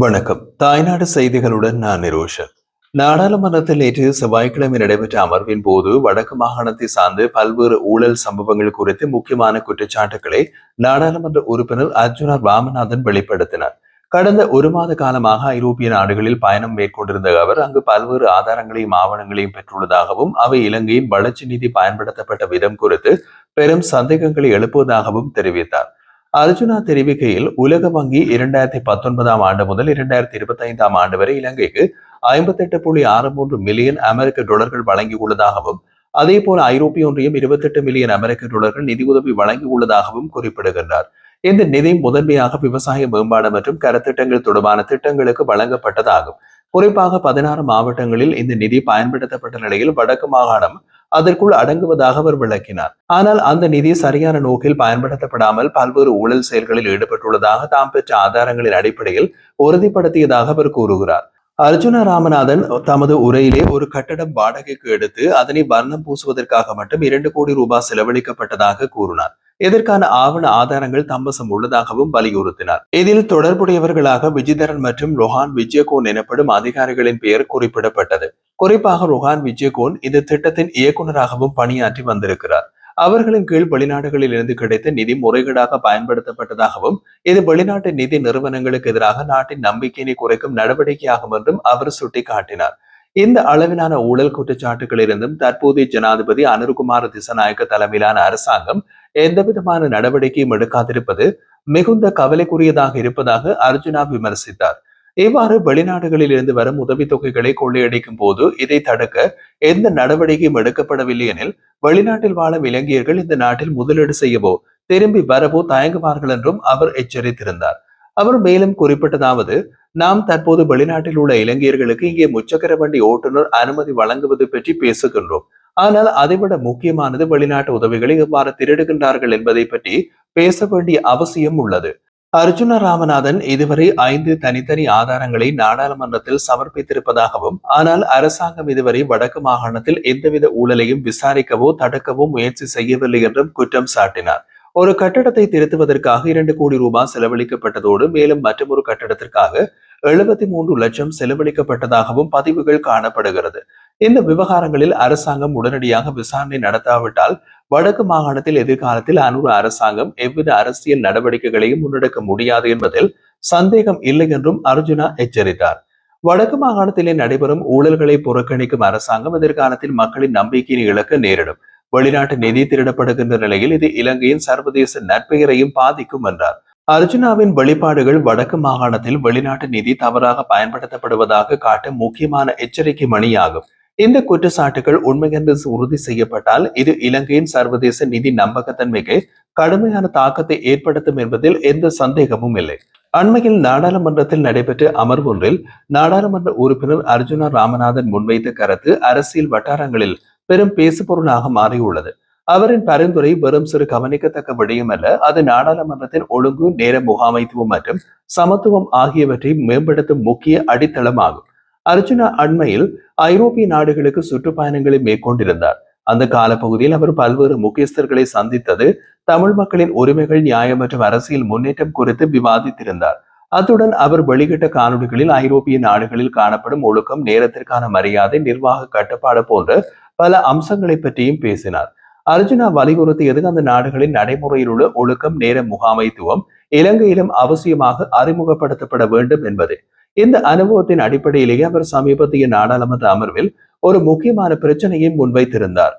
வணக்கம். தாய்நாடு செய்திகளுடன் நான் நிரோஷன். நாடாளுமன்றத்தில் நேற்று செவ்வாய்க்கிழமை நடைபெற்ற அமர்வின் போது வடக்கு மாகாணத்தை சார்ந்து பல்வேறு ஊழல் சம்பவங்கள் குறித்து முக்கியமான குற்றச்சாட்டுகளை நாடாளுமன்ற உறுப்பினர் அர்ஜுனா ராமநாதன் வெளிப்படுத்தினார். கடந்த ஒரு மாத காலமாக ஐரோப்பிய நாடுகளில் பயணம் மேற்கொண்டிருந்த அவர் அங்கு பல்வேறு ஆதாரங்களையும் ஆவணங்களையும் பெற்றுள்ளதாகவும் அவை இலங்கையின் வளர்ச்சி நிதி பயன்படுத்தப்பட்ட விதம் குறித்து பெரும் சந்தேகங்களை எழுப்புவதாகவும் தெரிவித்தார். அர்ஜுனா தெரிவிக்கையில் உலக வங்கி 2019 ஆண்டு முதல் 2025 ஆண்டு வரை இலங்கைக்கு 58.63 மில்லியன் அமெரிக்க டாலர்கள் வழங்கியுள்ளதாகவும் அதே போல ஐரோப்பிய ஒன்றியம் 28 மில்லியன் அமெரிக்க டாலர்கள் நிதியுதவி வழங்கியுள்ளதாகவும் குறிப்பிடுகின்றார். இந்த நிதி முதன்மையாக விவசாய மேம்பாடு மற்றும் கருத்திட்டங்கள் தொடர்பான திட்டங்களுக்கு வழங்கப்பட்டதாகும். குறிப்பாக 16 மாவட்டங்களில் இந்த நிதி பயன்படுத்தப்பட்ட நிலையில் வடக்கு மாகாணம் அதற்குள் அடங்குவதாக அவர் விளக்கினார். ஆனால் அந்த நிதி சரியான நோக்கில் பயன்படுத்தப்படாமல் பல்வேறு ஊழல் செயல்களில் ஈடுபட்டுள்ளதாக தாம் பெற்ற ஆதாரங்களின் அடிப்படையில் உறுதிப்படுத்தியதாக அவர் கூறுகிறார். அர்ஜுன ராமநாதன் தமது உரையிலே ஒரு கட்டடம் வாடகைக்கு எடுத்து அதனை வர்ணம் பூசுவதற்காக மட்டும் 2 கோடி ரூபாய் செலவழிக்கப்பட்டதாக கூறினார். இதற்கான ஆவண ஆதாரங்கள் தம்பசம் உள்ளதாகவும் வலியுறுத்தினார். இதில் தொடர்புடையவர்களாக விஜிதரன் மற்றும் ரொஹான் விஜயகோன் எனப்படும் அதிகாரிகளின் பெயர் குறிப்பிடப்பட்டது. குறிப்பாக ரொஹான் விஜயகோன் இந்த திட்டத்தின் இயக்குநராகவும் பணியாற்றி வந்திருக்கிறார். அவர்களின் கீழ் வெளிநாடுகளில் இருந்து கிடைத்த நிதி முறைகேடாக பயன்படுத்தப்பட்டதாகவும் இது வெளிநாட்டு நிதி நிறுவனங்களுக்கு எதிராக நாட்டின் நம்பிக்கையினை குறைக்கும் நடவடிக்கையாகும் என்றும் அவர் சுட்டிக்காட்டினார். இந்த அளவிலான ஊழல் குற்றச்சாட்டுகளிலிருந்தும் தற்போதைய ஜனாதிபதி அனுர்குமார திசநாயக்க தலைமையிலான அரசாங்கம் எந்தவிதமான நடவடிக்கையும் எடுக்காதிருப்பது மிகுந்த கவலைக்குரியதாக இருப்பதாக அர்ஜுனா விமர்சித்தார். இவ்வாறு வெளிநாடுகளில் இருந்து வரும் உதவித்தொகைகளை கொள்ளையடிக்கும் போது இதை தடுக்க எந்த நடவடிக்கையும் எடுக்கப்படவில்லை எனில் வெளிநாட்டில் வாழும் இலங்கையர்கள் இந்த நாட்டில் முதலீடு செய்யவோ திரும்பி வரவோ தயங்குவார்கள் என்றும் அவர் எச்சரித்திருந்தார். அவர் மேலும் குறிப்பிட்டதாவது, நாம் தற்போது வெளிநாட்டில் உள்ள இலங்கையர்களுக்கு இங்கே முச்சக்கர வண்டி ஓட்டுநர் அனுமதி வழங்குவது பற்றி பேசுகின்றோம். ஆனால் அதைவிட முக்கியமானது வெளிநாட்டு உதவிகளை எவ்வாறு திருடுகின்றார்கள் என்பதை பற்றி பேச வேண்டிய அவசியம் உள்ளது. அர்ஜுன ராமநாதன் இதுவரை 5 தனித்தனி ஆதாரங்களை நாடாளுமன்றத்தில் சமர்ப்பித்திருப்பதாகவும் ஆனால் அரசாங்கம் இதுவரை வடக்கு மாகாணத்தில் எந்தவித ஊழலையும் விசாரிக்கவோ தடுக்கவோ முயற்சி செய்யவில்லை என்றும் குற்றம் சாட்டினார். ஒரு கட்டடத்தை திருத்துவதற்காக 2 கோடி ரூபாய் செலவழிக்கப்பட்டதோடு மேலும் மற்றொரு கட்டடத்திற்காக 73 லட்சம் செலவழிக்கப்பட்டதாகவும் பதிவுகள் காணப்படுகிறது. இந்த விவகாரங்களில் அரசாங்கம் உடனடியாக விசாரணை நடத்தாவிட்டால் வடக்கு மாகாணத்தில் எதிர்காலத்தில் அனுர அரசாங்கம் எவ்வித அரசியல் நடவடிக்கைகளையும் முன்னெடுக்க முடியாது என்பதில் சந்தேகம் இல்லை என்றும் அர்ஜுனா எச்சரித்தார். வடக்கு மாகாணத்திலே நடைபெறும் ஊழல்களை புறக்கணிக்கும் அரசாங்கம் எதிர்காலத்தில் மக்களின் நம்பிக்கையை இழக்க நேரிடும். வெளிநாட்டு நிதி திருடப்படுகின்ற நிலையில் இது இலங்கையின் சர்வதேச நற்பெயரையும் பாதிக்கும் என்றார். அர்ஜுனாவின் வெளிப்பாடுகள் வடக்கு மாகாணத்தில் வெளிநாட்டு நிதி தவறாக பயன்படுத்தப்படுவதாக காட்டும் முக்கியமான எச்சரிக்கை மணியாகும். இந்த குற்றச்சாட்டுகள் உண்மையென்று உறுதி செய்யப்பட்டால் இது இலங்கையின் சர்வதேச நிதி நம்பகத்தன்மைக்கு கடுமையான தாக்கத்தை ஏற்படுத்தும் என்பதில் எந்த சந்தேகமும் இல்லை. அண்மையில் நாடாளுமன்றத்தில் நடைபெற்ற அமர்வு ஒன்றில் நாடாளுமன்ற உறுப்பினர் அர்ஜுனா ராமநாதன் முன்வைத்த கருத்து அரசியல் வட்டாரங்களில் பெரும் பேசுபொருளாக மாறியுள்ளது. அவரின் பரிந்துரை வெறும் சிறு கவனிக்கத்தக்க விடயம் அல்ல, அது நாடாளுமன்றத்தின் ஒழுங்கு, நேர முகாமைத்துவம் மற்றும் சமத்துவம் ஆகியவற்றை மேம்படுத்தும் முக்கிய அடித்தளமாகும். அர்ஜுனா அண்மையில் ஐரோப்பிய நாடுகளுக்கு சுற்றுப்பயணங்களை மேற்கொண்டிருந்தார். அந்த காலப்பகுதியில் அவர் பல்வேறு முக்கியஸ்தர்களை சந்தித்தது தமிழ் மக்களின் உரிமைகள், நியாயம் மற்றும் அரசியல் முன்னேற்றம் குறித்து விவாதித்திருந்தார். அத்துடன் அவர் வெளியிட்ட காணொலிகளில் ஐரோப்பிய நாடுகளில் காணப்படும் ஒழுக்கம், நேரத்திற்கான மரியாதை, நிர்வாக கட்டுப்பாடு போன்ற பல அம்சங்களை பற்றியும் பேசினார். அர்ஜுனா வலியுறுத்தியது அந்த நாடுகளின் நடைமுறையில் உள்ள ஒழுக்கம், நேர முகாமைத்துவம் இலங்கையிலும் அவசியமாக அறிமுகப்படுத்தப்பட வேண்டும் என்பது. இந்த அனுபவத்தின் அடிப்படையிலேயே அவர் சமீபத்திய நாடாளுமன்ற அமர்வில் ஒரு முக்கியமான பிரச்சனையை முன்வைத்திருந்தார்.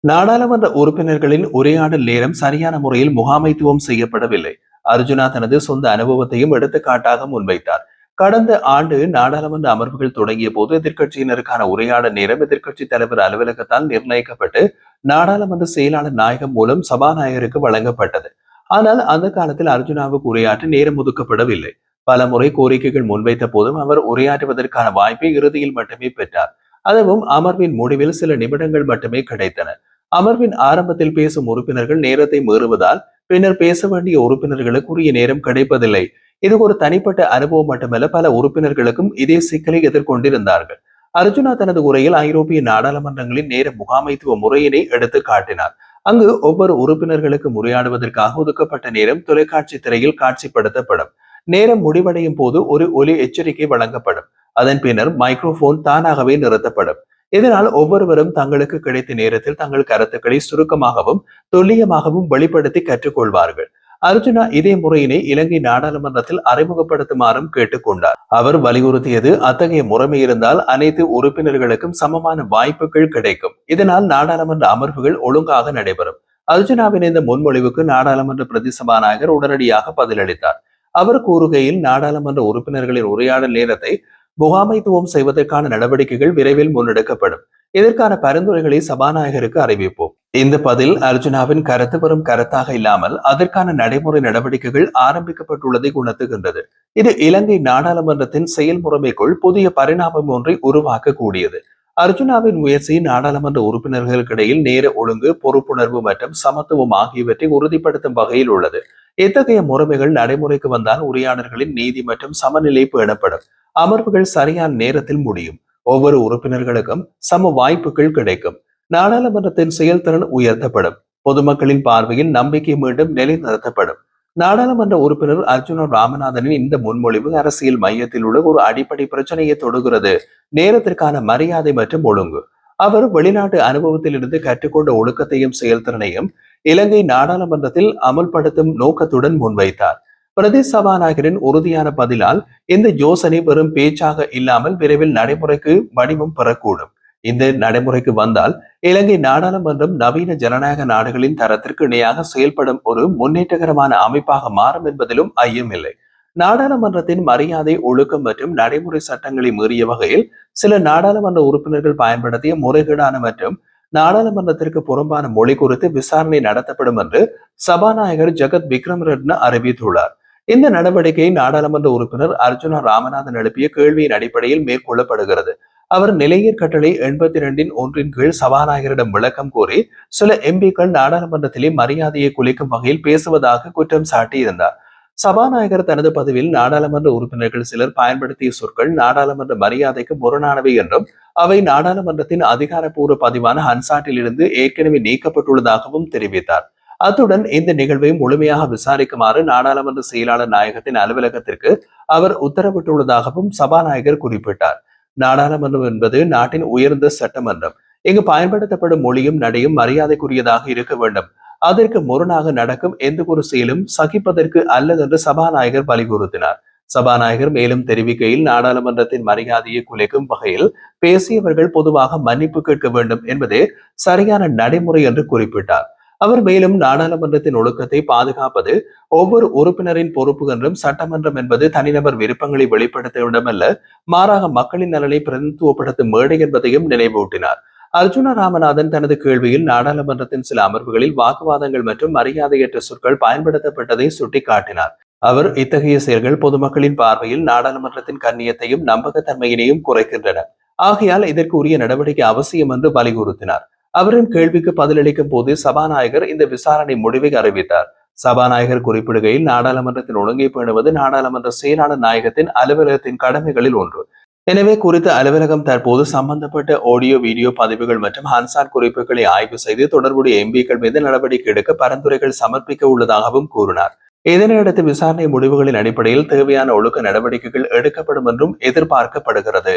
நாடாளுமன்ற உறுப்பினர்களின் உரையாடல் நேரம் சரியான முறையில் முகாமைத்துவம் செய்யப்படவில்லை. அர்ஜுனா தனது சொந்த அனுபவத்தையும் எடுத்துக்காட்டாக முன்வைத்தார். கடந்த ஆண்டு நாடாளுமன்ற அமர்வுகள் தொடங்கிய போது எதிர்க்கட்சியினருக்கான உரையாடல் நேரம் எதிர்க்கட்சி தலைவர் அலுவலகத்தால் நிர்ணயிக்கப்பட்டு நாடாளுமன்ற செயலாளர் நாயகம் மூலம் சபாநாயகருக்கு வழங்கப்பட்டது. ஆனால் அந்த காலத்தில் அர்ஜுனாவுக்கு உரையாற்ற நேரம் ஒதுக்கப்படவில்லை. பல முறை கோரிக்கைகள் முன்வைத்த போதும் அவர் உரையாற்றுவதற்கான வாய்ப்பை இறுதியில் மட்டுமே பெற்றார். அதுவும் அமர்வின் முடிவில் சில நிமிடங்கள் மட்டுமே கிடைத்தன. அமர்வின் ஆரம்பத்தில் பேசும் உறுப்பினர்கள் நேரத்தை மீறுவதால் பின்னர் பேச வேண்டிய உறுப்பினர்களுக்கு உரிய நேரம் கிடைப்பதில்லை. இது ஒரு தனிப்பட்ட அனுபவம் மட்டுமல்ல, பல உறுப்பினர்களுக்கும் இதே சிக்கலை எதிர்கொண்டிருந்தார்கள். அர்ஜுனா தனது உரையில் ஐரோப்பிய நாடாளுமன்றங்களின் நேர முகாமைத்துவ முறையினை எடுத்து காட்டினார். அங்கு ஒவ்வொரு உறுப்பினர்களுக்கு உரையாடுவதற்காக ஒதுக்கப்பட்ட நேரம் தொலைக்காட்சி திரையில் காட்சிப்படுத்தப்படும். நேரம் முடிவடையும் போது ஒரு ஒலி எச்சரிக்கை வழங்கப்படும். அதன் பின்னர் மைக்ரோபோன் தானாகவே நிறுத்தப்படும். இதனால் ஒவ்வொருவரும் தங்களுக்கு கிடைத்த நேரத்தில் தங்கள் கருத்துக்களை சுருக்கமாகவும் துல்லியமாகவும் வெளிப்படுத்தி கற்றுக்கொள்வார்கள். அர்ஜுனா இதே முறையினை இலங்கை நாடாளுமன்றத்தில் அறிமுகப்படுத்துமாறும் கேட்டுக்கொண்டார். அவர் வலியுறுத்தியது, அத்தகைய முறைமை இருந்தால் அனைத்து உறுப்பினர்களுக்கும் சமமான வாய்ப்புகள் கிடைக்கும். இதனால் நாடாளுமன்ற அமர்வுகள் ஒழுங்காக நடைபெறும். அர்ஜுனாவின் இந்த முன்மொழிவுக்கு நாடாளுமன்ற பிரதி சபாநாயகர் உடனடியாக பதிலளித்தார். அவர் கூறுகையில், நாடாளுமன்ற உறுப்பினர்களின் உரையாடல் நேரத்தை முகாமைத்துவம் செய்வதற்கான நடவடிக்கைகள் விரைவில் முன்னெடுக்கப்படும். இதற்கான பரிந்துரைகளை சபாநாயகருக்கு அறிவிப்போம். இந்த பதில் அர்ஜுனாவின் கருத்து வரும் கருத்தாக இல்லாமல் அதற்கான நடைமுறை நடவடிக்கைகள் ஆரம்பிக்கப்பட்டுள்ளதை உணர்த்துகின்றது. இது இலங்கை நாடாளுமன்றத்தின் செயல்முறைமைக்குள் புதிய பரிணாமம் ஒன்றை உருவாக்கக்கூடியது. அர்ஜுனாவின் முயற்சி நாடாளுமன்ற உறுப்பினர்களுக்கிடையில் நேர ஒழுங்கு, பொறுப்புணர்வு மற்றும் சமத்துவம் ஆகியவற்றை உறுதிப்படுத்தும் வகையில் உள்ளது. இத்தகைய முறைமைகள் நடைமுறைக்கு வந்தால் உரையாடல்களின் நீதி மற்றும் சமநிலை பேணப்படும். அமர்வுகள் சரியான நேரத்தில் முடியும். ஒவ்வொரு உறுப்பினர்களுக்கும் சம வாய்ப்புகள் கிடைக்கும். நாடாளுமன்றத்தின் செயல்திறன் உயர்த்தப்படும். பொதுமக்களின் பார்வையில் நம்பிக்கை மீண்டும் நிலைநிறுத்தப்படும். நாடாளுமன்ற உறுப்பினர் அர்ஜுனா ராமநாதனின் இந்த முன்மொழிவு அரசியல் மையத்தில் உள்ள ஒரு அடிப்படை பிரச்சனையை தொடுகிறது. நேரத்திற்கான மரியாதை மற்றும் ஒழுங்கு. அவர் வெளிநாட்டு அனுபவத்திலிருந்து கற்றுக்கொண்ட ஒழுக்கத்தையும் செயல்திறனையும் இலங்கை நாடாளுமன்றத்தில் அமல்படுத்தும் நோக்கத்துடன் முன்வைத்தார். பிரதி சபாநாயகரின் உறுதியான பதிலால் இந்த யோசனை வெறும் பேச்சாக இல்லாமல் விரைவில் நடைமுறைக்கு வடிவம் பெறக்கூடும். இந்த நடைமுறைக்கு வந்தால் இலங்கை நாடாளுமன்றம் நவீன ஜனநாயக நாடுகளின் தரத்திற்கு இணையாக செயல்படும் ஒரு முன்னேற்றகரமான அமைப்பாக மாறும் என்பதிலும் ஐயமில்லை. நாடாளுமன்றத்தின் மரியாதை, ஒழுக்கம் மற்றும் நடைமுறை சட்டங்களை மீறிய வகையில் சில நாடாளுமன்ற உறுப்பினர்கள் பயன்படுத்திய முறைகேடான மற்றும் நாடாளுமன்றத்திற்கு புறம்பான மொழி குறித்து விசாரணை நடத்தப்படும் என்று சபாநாயகர் ஜெகத் விக்ரமரட்ன அறிவித்துள்ளார். இந்த நடவடிக்கை நாடாளுமன்ற உறுப்பினர் அர்ஜுனா ராமநாதன் எழுப்பிய கேள்வியின் அடிப்படையில் மேற்கொள்ளப்படுகிறது. அவர் நிலையீர் கட்டளை 82 கீழ் சபாநாயகரிடம் விளக்கம் கோரி சில எம்பிக்கள் நாடாளுமன்றத்திலே மரியாதையை குலைக்கும் வகையில் பேசுவதாக குற்றம் சாட்டியிருந்தார். சபாநாயகர் தனது பதிவில் நாடாளுமன்ற உறுப்பினர்கள் சிலர் பயன்படுத்திய சொற்கள் நாடாளுமன்ற மரியாதைக்கு முரணானவை என்றும் அவை நாடாளுமன்றத்தின் அதிகாரப்பூர்வ பதிவான ஹன்சாட்டில் இருந்து ஏற்கனவே நீக்கப்பட்டுள்ளதாகவும் தெரிவித்தார். அத்துடன் இந்த நிகழ்வை முழுமையாக விசாரிக்குமாறு நாடாளுமன்ற செயலாளர் நாயகத்தின் அலுவலகத்திற்கு அவர் உத்தரவிட்டுள்ளதாகவும் சபாநாயகர் குறிப்பிட்டார். நாடாளுமன்றம் என்பது நாட்டின் உயர்ந்த சட்டமன்றம். இங்கு பயன்படுத்தப்படும் மொழியும் நடையும் மரியாதைக்குரியதாக இருக்க வேண்டும். அதற்கு முரணாக நடக்கும் எந்த ஒரு செயலும் சகிப்பதற்கு அல்லது என்று சபாநாயகர் வலியுறுத்தினார். சபாநாயகர் மேலும் தெரிவிக்கையில், நாடாளுமன்றத்தின் மரியாதையை குலைக்கும் வகையில் பேசியவர்கள் பொதுவாக மன்னிப்பு கேட்க வேண்டும் என்பதே சரியான நடைமுறை என்று குறிப்பிட்டார். அவர் மேலும் நாடாளுமன்றத்தின் ஒழுக்கத்தை பாதுகாப்பது ஒவ்வொரு உறுப்பினரின் பொறுப்பு என்றும் சட்டமன்றம் என்பது தனிநபர் விருப்பங்களை வெளிப்படுத்த இடமல்ல, மாறாக மக்களின் நலனை பிரதிநிதித்துவப்படுத்தும் மேடை என்பதையும் நினைவூட்டினார். அர்ஜுனா ராமநாதன் தனது கேள்வியில் நாடாளுமன்றத்தின் சில அமர்வுகளில் வாக்குவாதங்கள் மற்றும் மரியாதையற்ற சொற்கள் பயன்படுத்தப்பட்டதை சுட்டிக்காட்டினார். அவர் இத்தகைய செயல்கள் பொதுமக்களின் பார்வையில் நாடாளுமன்றத்தின் கண்ணியத்தையும் நம்பகத்தன்மையினையும் குறைக்கின்றன. ஆகையால் இதற்கு உரிய நடவடிக்கை அவசியம் என்று வலியுறுத்தினார். அவரின் கேள்விக்கு பதிலளிக்கும் போது சபாநாயகர் இந்த விசாரணை முடிவை அறிவித்தார். சபாநாயகர் குறிப்பிடுகையில், நாடாளுமன்றத்தின் ஒழுங்கை பேணுவது நாடாளுமன்ற செயலாளர் நாயகத்தின் அலுவலகத்தின் கடமைகளில் ஒன்று. எனவே குறித்த அலுவலகம் தற்போது சம்பந்தப்பட்ட ஆடியோ, வீடியோ பதிவுகள் மற்றும் ஹன்சாட் குறிப்புகளை ஆய்வு செய்து தொடர்புடைய எம்பிக்கள் மீது நடவடிக்கை எடுக்க பரிந்துரைகள் சமர்ப்பிக்க உள்ளதாகவும் கூறினார். இதனையடுத்து விசாரணை முடிவுகளின் அடிப்படையில் தேவையான ஒழுக்க நடவடிக்கைகள் எடுக்கப்படும் என்றும் எதிர்பார்க்கப்படுகிறது.